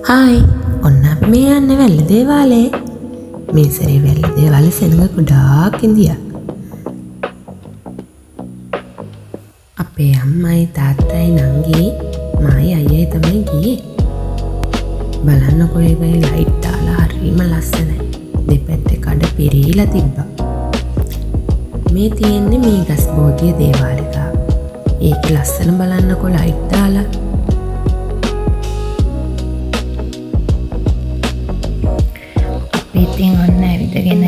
Hi ඔන්න අපි මේ යන්නේ වැල්ල දේවාලේ. මේ සැරේ වැල්ල දේවාලේ සෙනඟ ගොඩාක් ඉඳියා. අපේ අම්මයි තාත්තයි නංගි මායි අයියයි තමයි ගියේ. බලන්නකෝ ඒ ලයිට් දාලා හරිම ලස්සනයි. දෙපැත්තේ කඩ පිරීලා තිබ්බා. මේ තියෙන්නේ මීගස් බෝධිය දේවාලිකාව. ඒක ලස්සන බලන්නකෝ ලයිට් දාලා. ඉතින් ඔන්න ඇවිදගෙන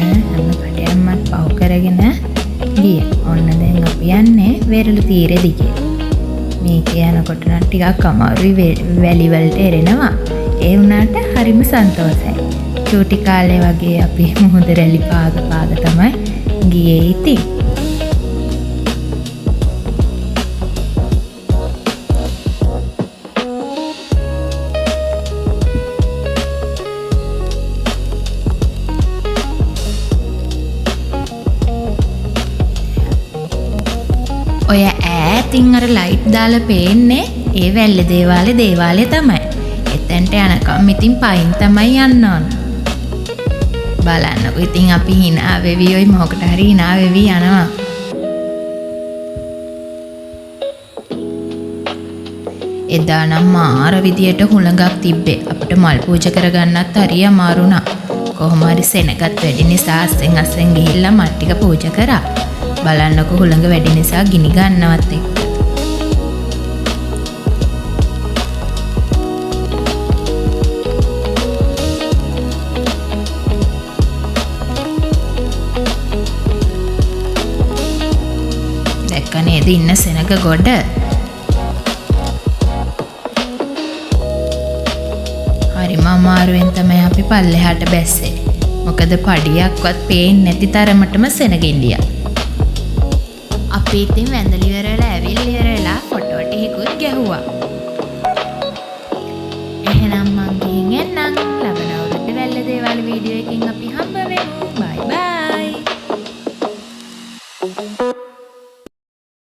හැම කඩයක්මත් පව් කරගෙන ගිය. ඔන්න දැන් අපි යන්නේ වෙරළු තීරෙ දිගේ. මේක යනකොට නම් ටිකක් අමාරුයි වැලි වලට එරෙනවා. ඒ වුණාට හරිම සන්තෝෂයි. චූටි කාලේ වගේ අපි මුහුද රැලි පාග තමයි ගියේ ඉතින්. ඔය ඈතින් අර ලයිට් දාලා පේන්නේ ඒ වැල්ල දේවාලේ තමයි. එතෙන්ට යනකම් ඉතින් පයින් තමයි යන්න ඕන. බලන්නකෝ ඉතින් අපි hina වෙවි ඔය මොකට හරි hina වෙවි යනවා. එදා නම් මාර විදියට හුළඟක් තිබ්බේ. අපිට මල් පූජා කරගන්නත් හරිය අමාරු නා. කොහොම හරි සෙනගත් වැඩි නිසා අස්සෙන් ගිහිල්ලා මල් ටික පූජා කරා. බලන්නකො හුළඟ වැඩි නිසා ගිනි ගන්නවත් එක්ක. දැක්ක නේද ඉන්න සෙනග ගොඩ? හරිම අමාරුවෙන් තමයි අපි පල්ලෙහාට බැස්සේ. මොකද පඩියක්වත් පේන්නේ නැති තරමටම සෙනග ඉන්දියා. අපි ඉතින් වැඳලි ඉවරලා ඇවිල්ලා ඉවරලා ෆොටෝ ටිකකුත් ගැහුවා. එහෙනම් මං ගිහින් එන්නම්. ලබන අවුරුද්දේ වැල්ල දේවාල වීඩියෝ එකකින් අපි හම්බ වෙමු.